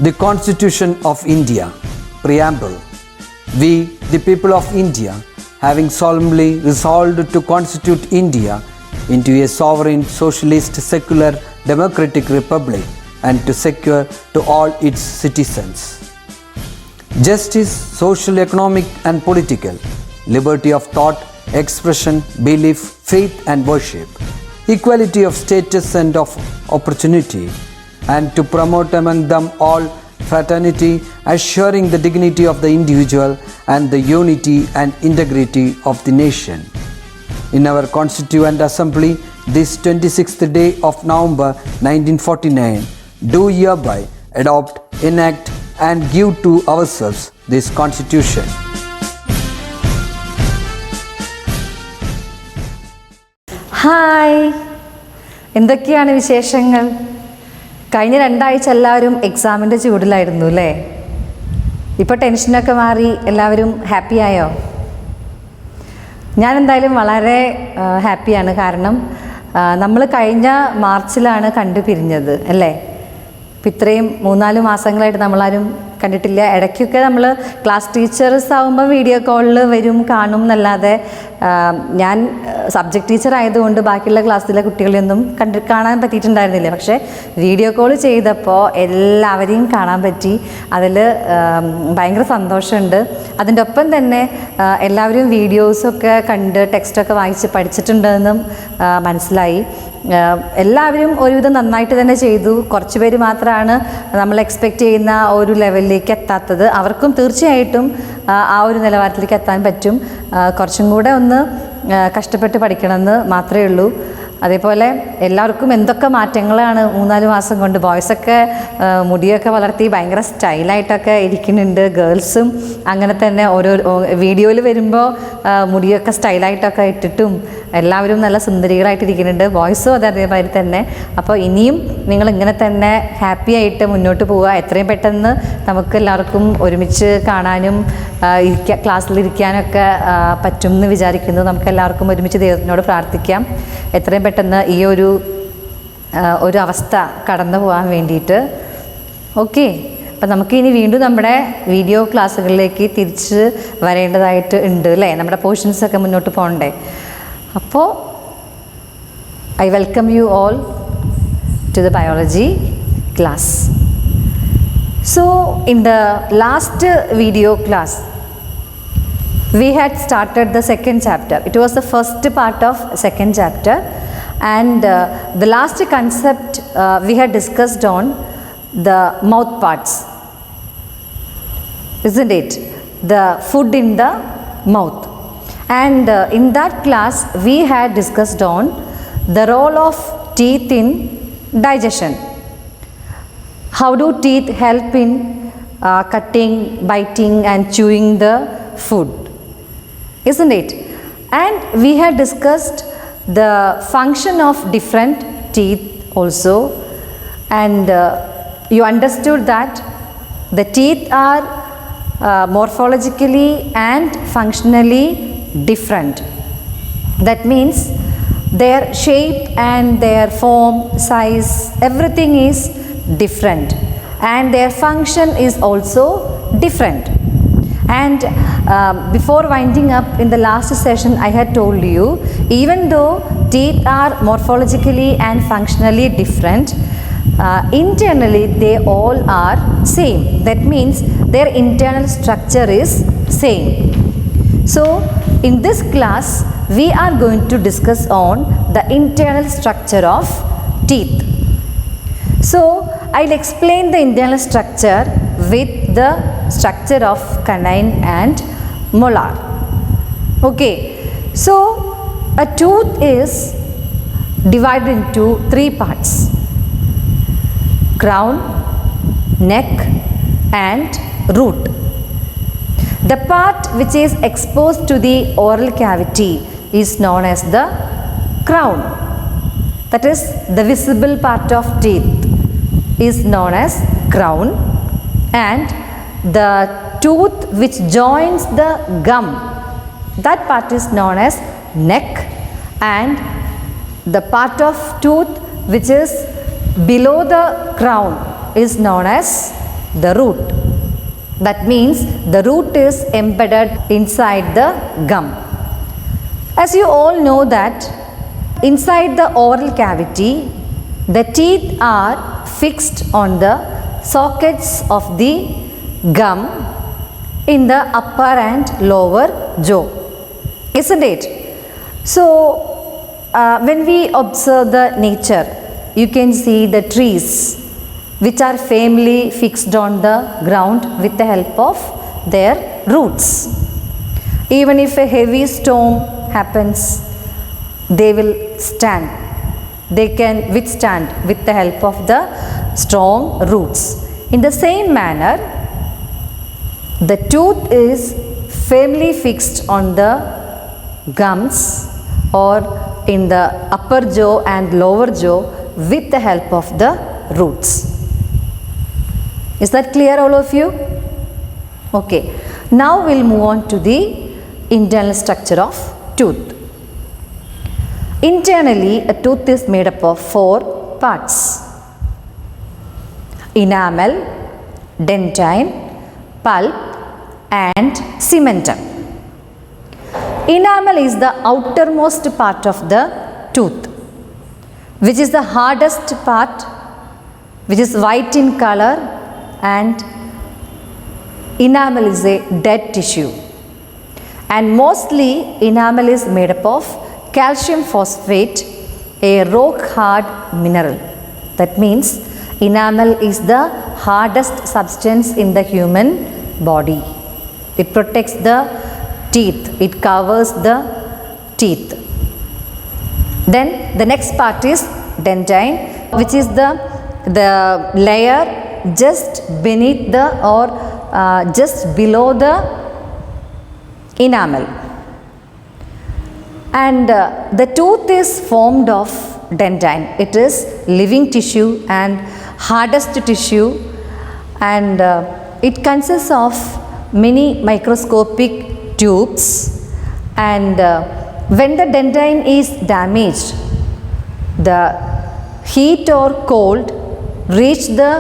The Constitution of India, Preamble. We, the people of India, having solemnly resolved to constitute India into a sovereign, socialist, secular, democratic republic and to secure to all its citizens justice, social, economic and political, liberty of thought, expression, belief, faith and worship, equality of status and of opportunity, and to promote among them all fraternity, assuring the dignity of the individual and the unity and integrity of the nation. In our Constituent Assembly, this 26th day of November 1949, do hereby adopt, enact and give to ourselves this Constitution. Hi, എന്തൊക്കെയാണ് വിശേഷങ്ങൾ? കഴിഞ്ഞ 2 ആഴ്ച എല്ലാവരും എക്സാമിൻ്റെ ചൂടിലായിരുന്നു അല്ലേ? ഇപ്പോൾ ടെൻഷനൊക്കെ മാറി എല്ലാവരും ഹാപ്പിയായോ? ഞാൻ എന്തായാലും വളരെ ഹാപ്പിയാണ്. കാരണം നമ്മൾ കഴിഞ്ഞ മാർച്ചിലാണ് കണ്ടു പിരിഞ്ഞത് അല്ലേ? ഇപ്പം ഇത്രയും 3-4 മാസങ്ങളായിട്ട് നമ്മളാരും കണ്ടിട്ടില്ല. ഇടയ്ക്കൊക്കെ നമ്മൾ ക്ലാസ് ടീച്ചേഴ്സ് ആകുമ്പോൾ വീഡിയോ കോളിൽ വരും, കാണും എന്നല്ലാതെ ഞാൻ സബ്ജക്റ്റ് ടീച്ചർ ആയതുകൊണ്ട് ബാക്കിയുള്ള ക്ലാസ്സിലെ കുട്ടികളെയൊന്നും കാണാൻ പറ്റിയിട്ടുണ്ടായിരുന്നില്ല. പക്ഷേ വീഡിയോ കോൾ ചെയ്തപ്പോൾ എല്ലാവരെയും കാണാൻ പറ്റി. അതിൽ ഭയങ്കര സന്തോഷമുണ്ട്. അതിൻ്റെ ഒപ്പം തന്നെ എല്ലാവരും വീഡിയോസൊക്കെ കണ്ട് ടെക്സ്റ്റൊക്കെ വായിച്ച് പഠിച്ചിട്ടുണ്ടെന്നും മനസ്സിലായി. എല്ലാവരും ഒരുവിധം നന്നായിട്ട് തന്നെ ചെയ്തു. കുറച്ച് പേര് മാത്രമാണ് നമ്മൾ എക്സ്പെക്റ്റ് ചെയ്യുന്ന ഒരു ലെവലിലേക്ക് എത്താത്തത്. അവർക്കും തീർച്ചയായിട്ടും ആ ഒരു നിലവാരത്തിലേക്ക് എത്താൻ പറ്റും. കുറച്ചും കൂടെ ഒന്ന് കഷ്ടപ്പെട്ട് പഠിക്കണമെന്ന് മാത്രമേ ഉള്ളൂ. അതേപോലെ എല്ലാവർക്കും എന്തൊക്കെ മാറ്റങ്ങളാണ് 3-4 മാസം കൊണ്ട്. ബോയ്സൊക്കെ മുടിയൊക്കെ വളർത്തി ഭയങ്കര സ്റ്റൈലായിട്ടൊക്കെ ഇരിക്കുന്നുണ്ട്. ഗേൾസും അങ്ങനെ തന്നെ ഓരോ വീഡിയോയിൽ വരുമ്പോൾ മുടിയൊക്കെ സ്റ്റൈലായിട്ടൊക്കെ ഇട്ടിട്ടും എല്ലാവരും നല്ല സുന്ദരികളായിട്ടിരിക്കുന്നുണ്ട്. ബോയ്സും അതേമാതിരി തന്നെ. അപ്പോൾ ഇനിയും നിങ്ങൾ ഇങ്ങനെ തന്നെ ഹാപ്പി ആയിട്ട് മുന്നോട്ട് പോവുക. എത്രയും പെട്ടെന്ന് നമുക്ക് എല്ലാവർക്കും ഒരുമിച്ച് കാണാനും ക്ലാസ്സിലിരിക്കാനൊക്കെ പറ്റും എന്ന് വിചാരിക്കുന്നു. നമുക്ക് എല്ലാവർക്കും ഒരുമിച്ച് ദൈവത്തിനോട് പ്രാർത്ഥിക്കാം എത്രയും പെട്ടെന്ന് ഈ ഒരു അവസ്ഥ കടന്നു പോകാൻ വേണ്ടിയിട്ട്. ഓക്കെ, അപ്പം നമുക്കിനി വീണ്ടും നമ്മുടെ വീഡിയോ ക്ലാസ്സുകളിലേക്ക് തിരിച്ച് വരേണ്ടതായിട്ട് ഉണ്ട് അല്ലേ? നമ്മുടെ പോർഷൻസൊക്കെ മുന്നോട്ട് പോകണ്ടേ? അപ്പോൾ I welcome you all to the biology class. So in the last video class we had started the second chapter. It was the first part of second chapter, and the last concept we had discussed on the mouth parts, isn't it? The food in the mouth. And in that class we had discussed on the role of teeth in digestion. How do teeth help in cutting, biting and chewing the food, isn't it? And we had discussed the function of different teeth also, and you understood that the teeth are morphologically and functionally different. That means their shape and their form, size, everything is different, and their function is also different. And before winding up in the last session I had told you, even though teeth are morphologically and functionally different, internally they all are same. That means their internal structure is same. So in this class we are going to discuss on the internal structure of teeth. So I'll explain the internal structure with the structure of canine and molar. Okay, so a tooth is divided into 3 parts: crown, neck and root. The part which is exposed to the oral cavity is known as the crown. That is, the visible part of teeth is known as crown, and the tooth which joins the gum, that part is known as neck, and the part of tooth which is below the crown is known as the root. That means the root is embedded inside the gum. As you all know that inside the oral cavity, the teeth are fixed on the sockets of the gum in the upper and lower jaw, isn't it? So, when we observe the nature, you can see the trees which are firmly fixed on the ground with the help of their roots. Even if a heavy storm happens, they will stand. They can withstand with the help of the strong roots. In the same manner, the tooth is firmly fixed on the gums or in the upper jaw and lower jaw with the help of the roots. Is that clear, all of you? Okay. Now we'll move on to the internal structure of tooth. Internally, a tooth is made up of 4 parts: enamel, dentine, pulp and cementum. Enamel is the outermost part of the tooth, which is the hardest part, which is white in color, and enamel is a dead tissue. And mostly enamel is made up of calcium phosphate, a rock hard mineral. That means enamel is the hardest substance in the human body. It protects the teeth, it covers the teeth. Then the next part is dentine, which is the layer just beneath the or just below the enamel. And the tooth is formed of dentine. It is living tissue and hardest tissue, and it consists of many microscopic tubes. And when the dentine is damaged, the heat or cold reach the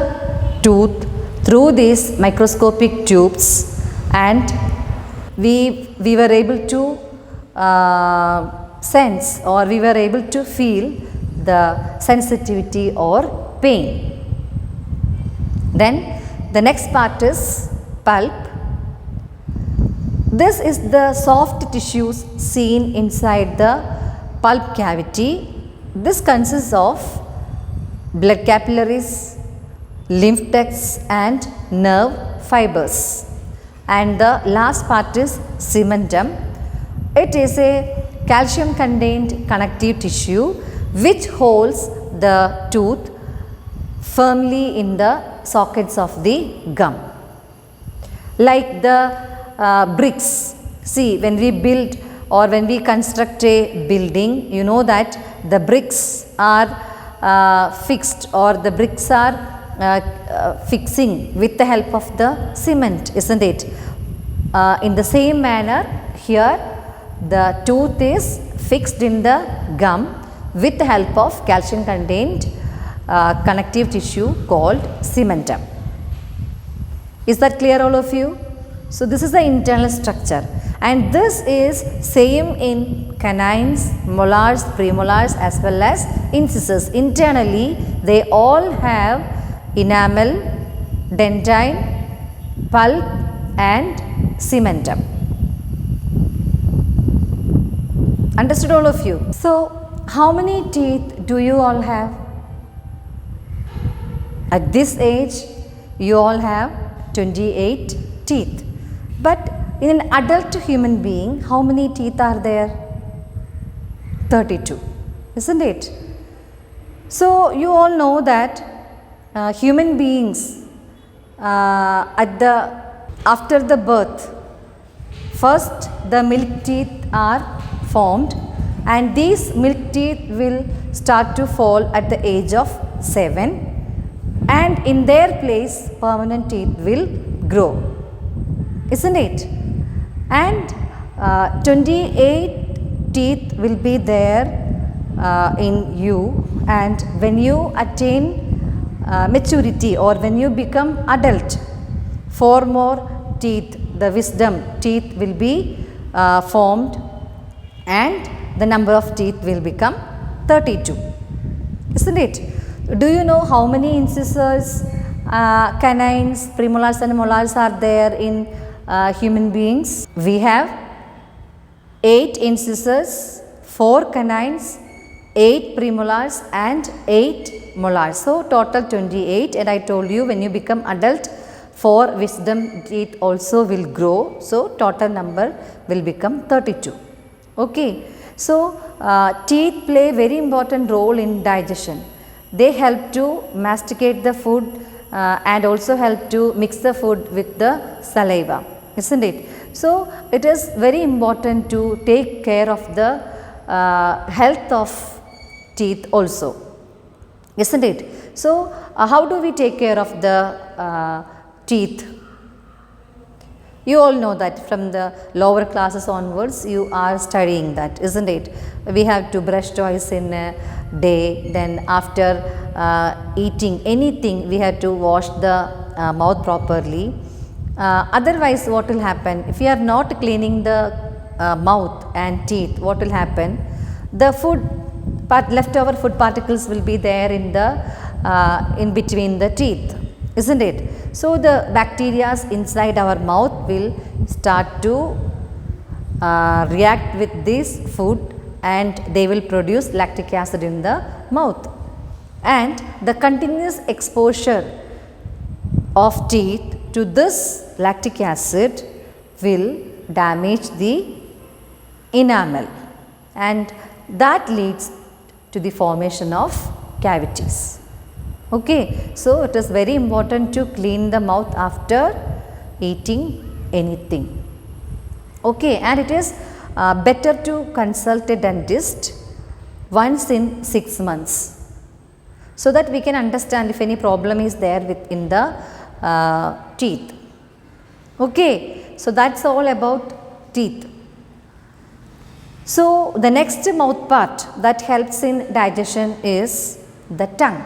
tooth through these microscopic tubes, and we were able to sense, or we were able to feel the sensitivity or pain. Then the next part is pulp. This is the soft tissues seen inside the pulp cavity. This consists of blood capillaries, lymph ducts and nerve fibers. And the last part is cementum. It is a calcium contained connective tissue which holds the tooth firmly in the sockets of the gum. Like the bricks. See, when we build or when we construct a building, you know that the bricks are fixed, or the bricks are fixing with the help of the cement, isn't it? In the same manner, here the tooth is fixed in the gum with the help of calcium contained connective tissue called cementum. Is that clear, all of you? So this is the internal structure, and this is same in canines, molars, premolars as well as incisors. Internally they all have enamel, dentine, pulp and cementum. Understood, all of you? So how many teeth do you all have? At this age you all have 28 teeth. But in an adult human being, how many teeth are there? 32, isn't it? So you all know that human beings after the birth, first the milk teeth are formed, and these milk teeth will start to fall at the age of 7, and in their place permanent teeth will grow, isn't it? And 28 teeth will be there in you, and when you attain maturity or when you become adult, 4 more teeth, the wisdom teeth will be formed, and the number of teeth will become 32, isn't it? Do you know how many incisors, canines, premolars and molars are there in human beings? We have 8 incisors, 4 canines, 8 premolars and 8 molars. So total 28, and I told you when you become adult, 4 wisdom teeth also will grow. So total number will become 32. Okay. So teeth play very important role in digestion. They help to masticate the food and also help to mix the food with the saliva, isn't it? So it is very important to take care of the health of teeth also, isn't it? So how do we take care of the teeth? You all know that from the lower classes onwards you are studying that, isn't it? We have to brush twice in a day, then after eating anything we have to wash the mouth properly. Otherwise what will happen, if you are not cleaning the mouth and teeth, what will happen? The leftover food particles will be there in the in between the teeth, isn't it? So the bacteria inside our mouth will start to react with this food and they will produce lactic acid in the mouth, and the continuous exposure of teeth to this lactic acid will damage the enamel, and that leads to the formation of cavities. Okay, so it is very important to clean the mouth after eating anything. Okay, and it is better to consult a dentist once in 6 months, so that we can understand if any problem is there within the teeth. Okay, so that's all about teeth. So the next mouth part that helps in digestion is the tongue,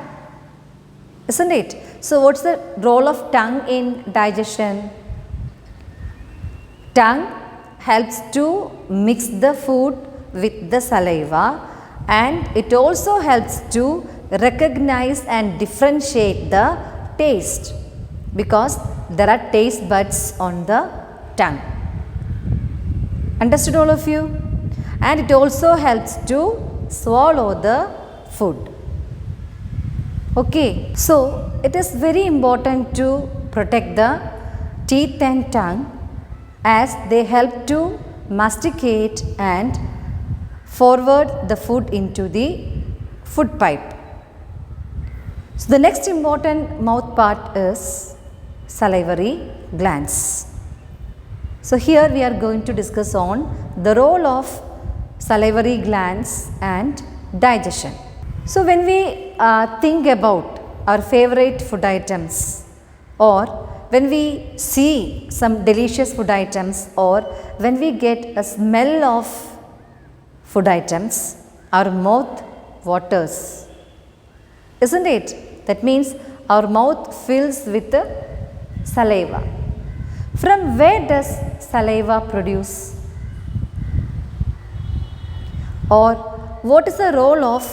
isn't it? So what's the role of tongue in digestion? Tongue helps to mix the food with the saliva, and it also helps to recognize and differentiate the taste, because there are taste buds on the tongue. Understood all of you? And it also helps to swallow the food. Okay, so it is very important to protect the teeth and tongue, as they help to masticate and forward the food into the food pipe. So the next important mouth part is salivary glands. So here we are going to discuss on the role of salivary glands and digestion. So when we think about our favorite food items, or when we see some delicious food items, or when we get a smell of food items, our mouth waters, isn't it? That means our mouth fills with saliva. From where does saliva produce? Or what is the role of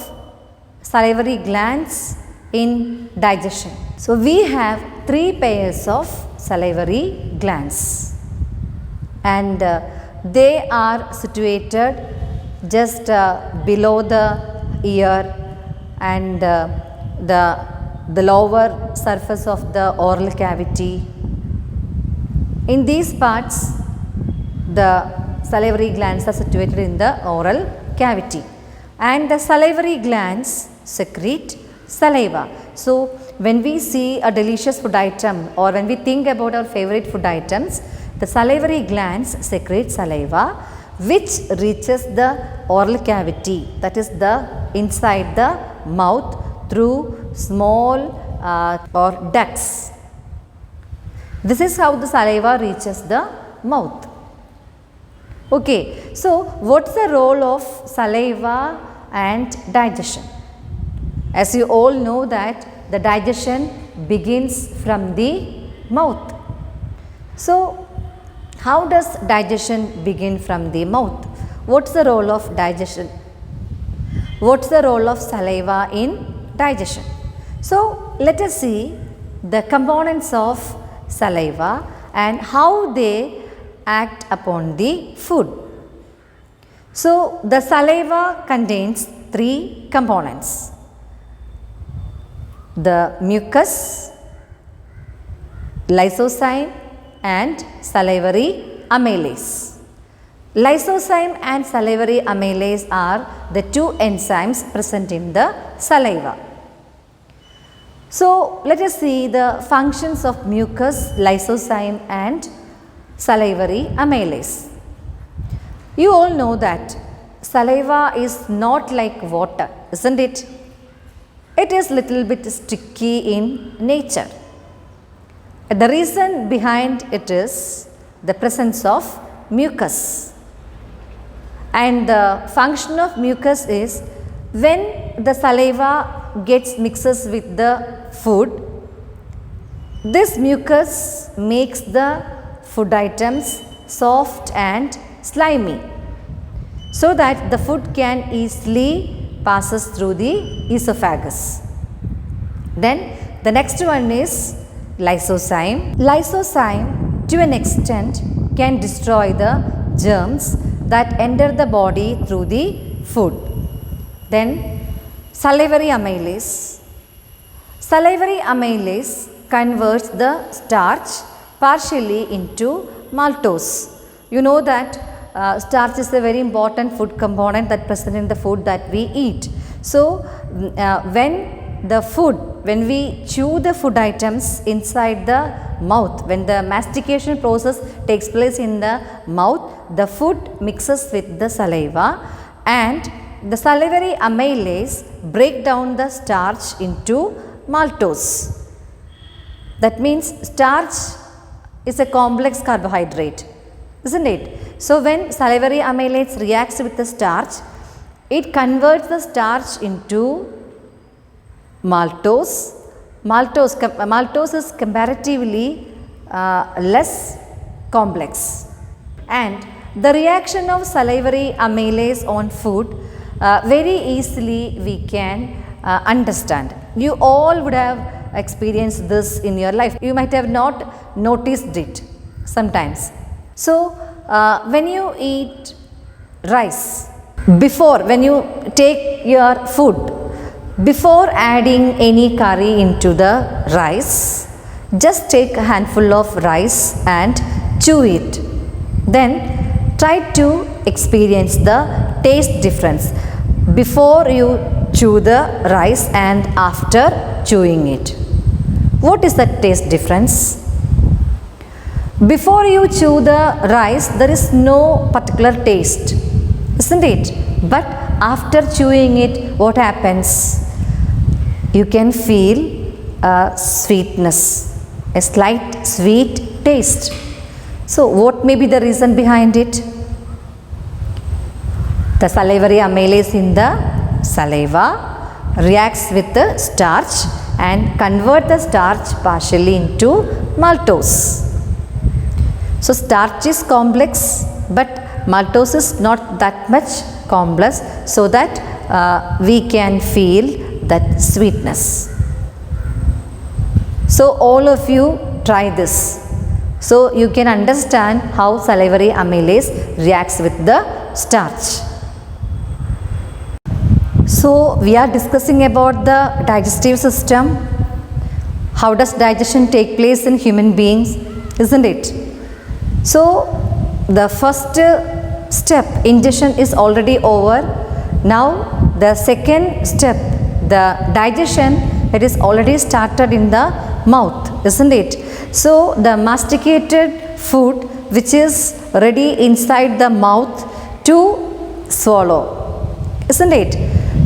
salivary glands in digestion? So we have 3 pairs of salivary glands, and they are situated just below the ear and the lower surface of the oral cavity. In these parts, the salivary glands are situated in the oral cavity, and the salivary glands secrete saliva. So when we see a delicious food item, or when we think about our favorite food items, the salivary glands secrete saliva, which reaches the oral cavity, that is the inside the mouth, through small or ducts. This is how the saliva reaches the mouth. Okay, so what's the role of saliva and digestion? As you all know that the digestion begins from the mouth. So, how does digestion begin from the mouth? What's the role of digestion? What's the role of saliva in digestion? So, let us see the components of saliva and how they act upon the food. So, the saliva contains three components: the mucus, lysozyme and salivary amylase. Lysozyme and salivary amylase are the two enzymes present in the saliva. So, let us see the functions of mucus, lysozyme and salivary amylase. You all know that saliva is not like water, isn't it? It is little bit sticky in nature. The reason behind it is the presence of mucus. And the function of mucus is when the saliva mixes with the food, this mucus makes the food items soft and slimy, so that the food can easily passes through the esophagus. Then the next one is lysozyme. Lysozyme to an extent can destroy the germs that enter the body through the food. Then salivary amylase. Salivary amylase converts the starch partially into maltose. You know that starch is a very important food component that present in the food that we eat. So, when we chew the food items inside the mouth, when the mastication process takes place in the mouth, the food mixes with the saliva and the salivary amylase break down the starch into maltose. That means starch is a complex carbohydrate, isn't it? So, when salivary amylase reacts with the starch, it converts the starch into maltose. Maltose is comparatively less complex, and the reaction of salivary amylase on food very easily we can understand. You all would have experienced this in your life. You might have not noticed it sometimes. So, when you eat rice, when you take your food, before adding any curry into the rice, just take a handful of rice and chew it. Then try to experience the taste difference before you chew the rice and after chewing it. What is the taste difference? Before you chew the rice, there is no particular taste, isn't it? But after chewing it, what happens? You can feel a sweetness, a slight sweet taste. So, what may be the reason behind it? The salivary amylase in the saliva reacts with the starch and convert the starch partially into maltose. So, starch is complex, but maltose is not that much complex, so that we can feel that sweetness. So, all of you try this. So, you can understand how salivary amylase reacts with the starch. So, we are discussing about the digestive system. How does digestion take place in human beings, isn't it? So, the first step, ingestion, is already over. Now, the second step, the digestion, it is already started in the mouth, isn't it? So, the masticated food which is ready inside the mouth to swallow, isn't it?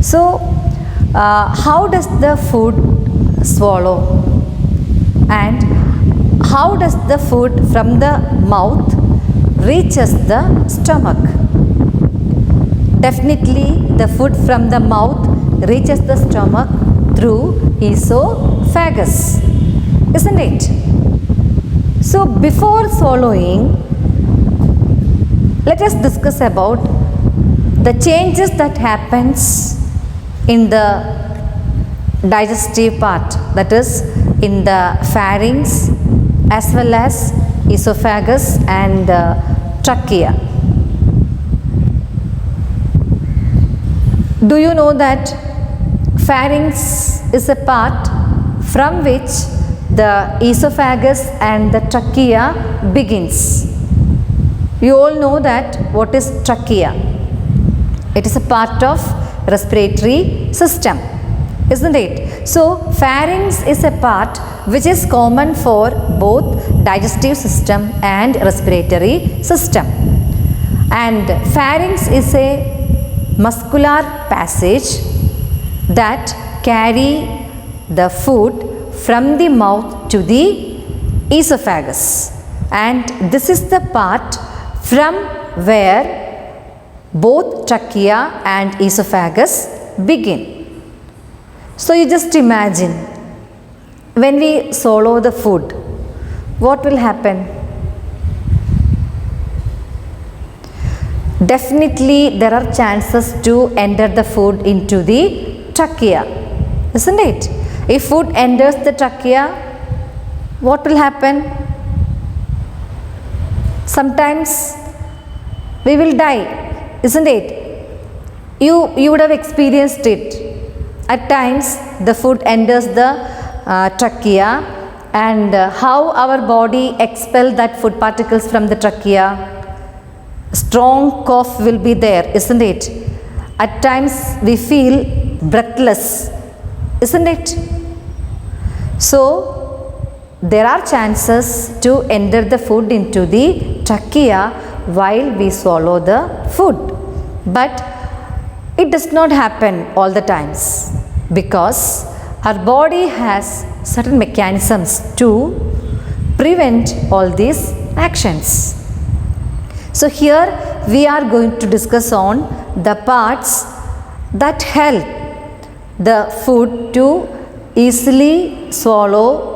So, how does the food swallow, and how does the food from the mouth reaches the stomach? Definitely the food from the mouth reaches the stomach through esophagus, isn't it? So before swallowing, let us discuss about the changes that happens in the digestive part, that is in the pharynx as well as esophagus and trachea. Do you know that pharynx is a part from which the esophagus and the trachea begins? You all know that what is trachea? It is a part of respiratory system, isn't it? So pharynx is a part which is common for both digestive system and respiratory system. And pharynx is a muscular passage that carry the food from the mouth to the esophagus, and this is the part from where both trachea and esophagus begin. So you just imagine, when we swallow the food, what will happen? Definitely there are chances to enter the food into the trachea, isn't it? If food enters the trachea, what will happen? Sometimes we will die, isn't it? You would have experienced it. At times the food enters the trachea, and how our body expels that food particles from the trachea. Strong cough will be there, isn't it? At times we feel breathless, isn't it? So there are chances to enter the food into the trachea while we swallow the food, but it does not happen all the times, because our body has certain mechanisms to prevent all these actions. So here we are going to discuss on the parts that help the food to easily swallow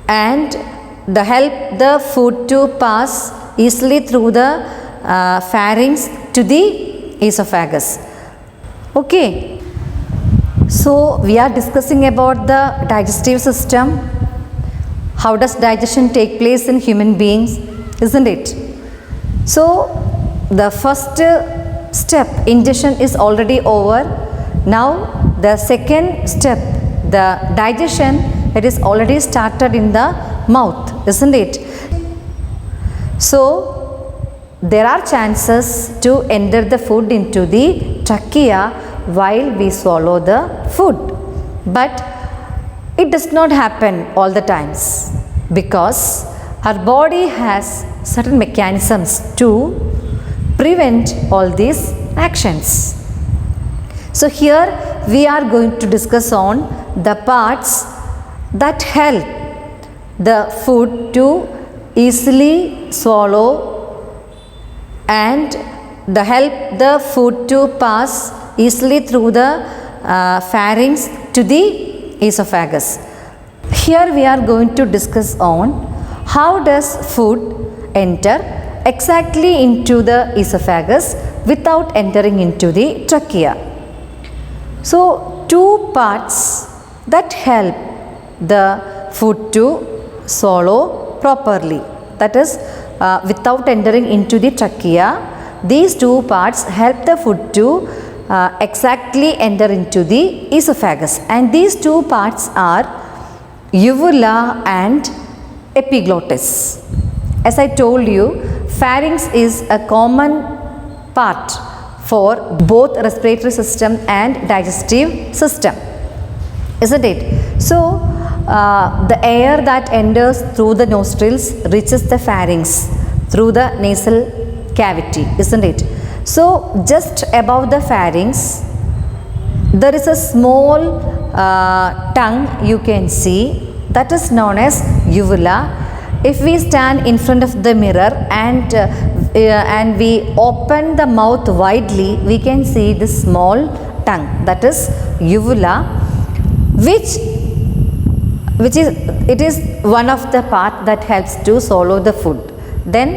and help the food to pass easily through the pharynx to the esophagus. Okay, so we are discussing about the digestive system. How does digestion take place in human beings, isn't it? So the first step, ingestion, is already over. Now the second step, the digestion, it is already started in the mouth, isn't it? So there are chances to enter the food into the trachea while we swallow the food, but it does not happen all the times, because our body has certain mechanisms to prevent all these actions. So here we are going to discuss on the parts that help the food to easily swallow and help the food to pass easily through the pharynx to the esophagus. Here we are going to discuss on how does food enter exactly into the esophagus without entering into the trachea. So two parts that help the food to swallow properly, that is without entering into the trachea, these two parts help the food to exactly enter into the esophagus, and these two parts are uvula and epiglottis. As I told you, pharynx is a common part for both respiratory system and digestive system, isn't it? So the air that enters through the nostrils reaches the pharynx through the nasal cavity, isn't it? So just above the pharynx there is a small tongue you can see, that is known as uvula. If we stand in front of the mirror and we open the mouth widely, we can see this small tongue, that is uvula. which is it is one of the part that helps to swallow the food. Then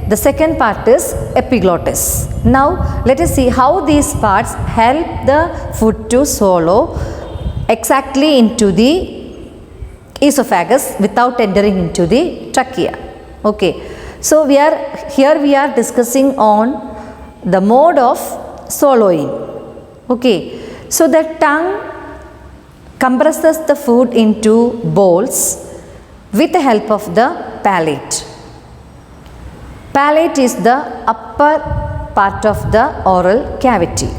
the second part is epiglottis. Now let us see how these parts help the food to swallow exactly into the esophagus without entering into the trachea. Okay, so we are discussing on the mode of swallowing. Okay, so the tongue compresses the food into bowls with the help of the palate. Palate is the upper part of the oral cavity.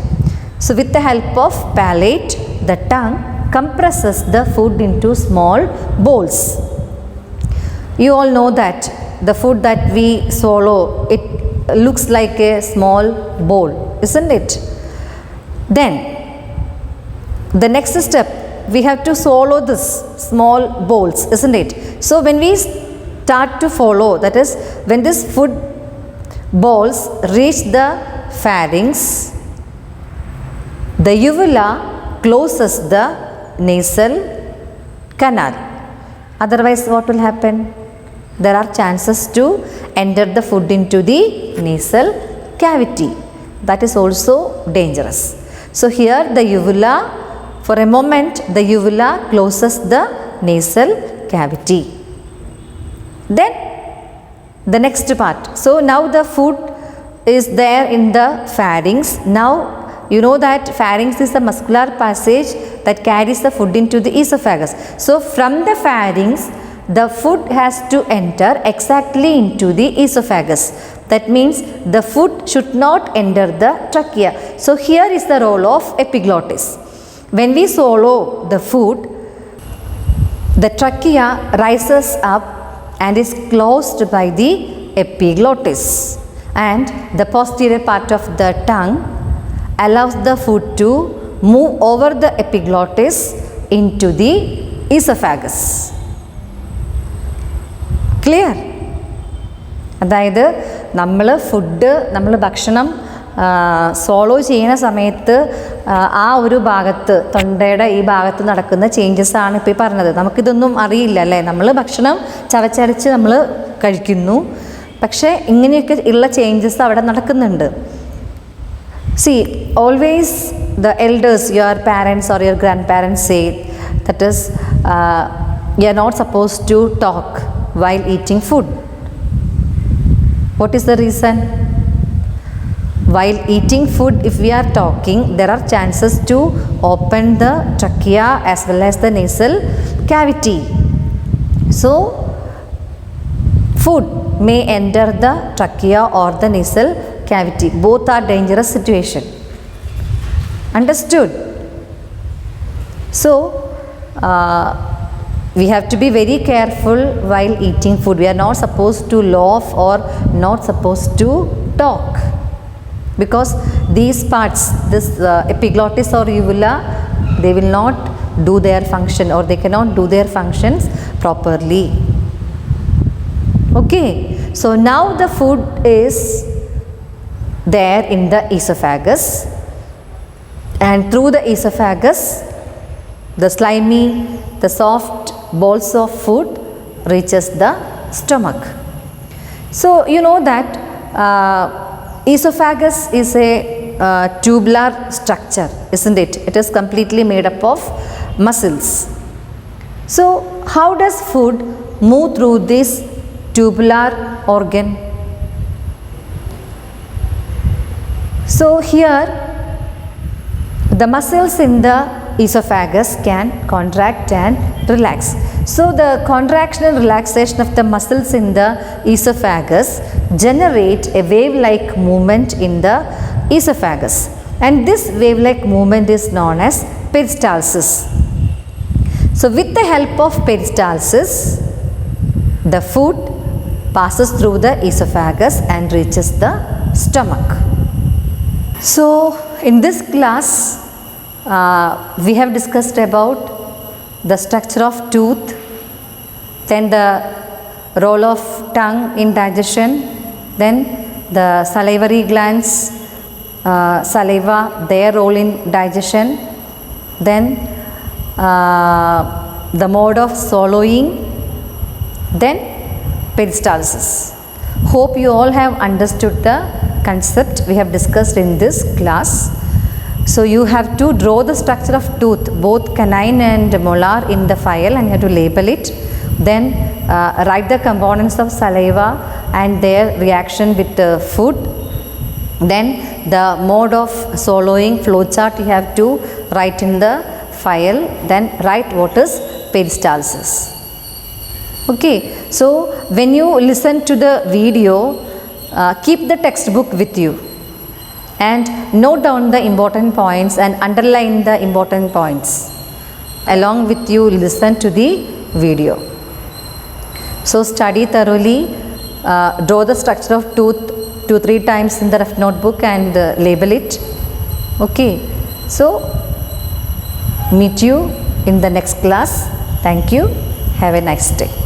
So with the help of palate, the tongue compresses the food into small bowls. You all know that the food that we swallow, it looks like a small bowl, isn't it? Then the next step, we have to swallow this small bowls, isn't it? So when we start to follow, that is when this food balls reach the pharynx, the uvula closes the nasal canal. Otherwise what will happen? There are chances to enter the food into the nasal cavity. That is also dangerous. So here the uvula, for a moment the uvula closes the nasal cavity. Then the next part. So now the food is there in the pharynx. Now you know that pharynx is the muscular passage that carries the food into the esophagus. So from the pharynx, the food has to enter exactly into the esophagus. That means the food should not enter the trachea. So here is the role of epiglottis. When we swallow the food, the trachea rises up and is closed by the epiglottis, and the posterior part of the tongue allows the food to move over the epiglottis into the esophagus. Clear? അതായത് നമ്മൾ ഭക്ഷണം solo ചെയ്യുന്ന സമയത്ത് ആ ഒരു ഭാഗത്ത്, തൊണ്ടയുടെ ഈ ഭാഗത്ത് നടക്കുന്ന ചേഞ്ചസ് ആണ് ഇപ്പോൾ ഈ പറഞ്ഞത്. നമുക്കിതൊന്നും അറിയില്ല അല്ലേ, നമ്മൾ ഭക്ഷണം ചവച്ചരച്ച് നമ്മൾ കഴിക്കുന്നു, പക്ഷേ ഇങ്ങനെയൊക്കെ ഉള്ള ചേഞ്ചസ് അവിടെ നടക്കുന്നുണ്ട്. See, always the elders, your parents or your grandparents say, that is, you are not supposed to talk while eating food. What is the reason? While eating food, if we are talking, there are chances to open the trachea as well as the nasal cavity. So food may enter the trachea or the nasal cavity. Both are dangerous situation. Understood? So we have to be very careful while eating food. We are not supposed to laugh or not supposed to talk, because these parts, this epiglottis or uvula, they will not do their function, or they cannot do their functions properly. Okay, so now the food is there in the esophagus, and through the esophagus, the slimy, the soft balls of food reaches the stomach. So you know that esophagus is a tubular structure, isn't it? It is completely made up of muscles. So how does food move through this tubular organ? So here the muscles in the esophagus can contract and relax. So the contraction and relaxation of the muscles in the esophagus generate a wave-like movement in the esophagus, and this wave-like movement is known as peristalsis. So with the help of peristalsis, the food passes through the esophagus and reaches the stomach. So in this class, we have discussed about the structure of tooth, then the role of tongue in digestion, then the salivary glands, saliva, their role in digestion, then the mode of swallowing, then peristalsis. Hope you all have understood the concept we have discussed in this class. So you have to draw the structure of tooth, both canine and molar, in the file, and you have to label it. Then write the components of saliva and their reaction with the food. Then the mode of swallowing flowchart you have to write in the file. Then write what is peristalsis. Okay, so when you listen to the video, keep the textbook with you and note down the important points and underline the important points. Along with you, listen to the video. So study thoroughly, draw the structure of tooth 2-3 times in the rough notebook and label it. Okay, so meet you in the next class. Thank you. Have a nice day.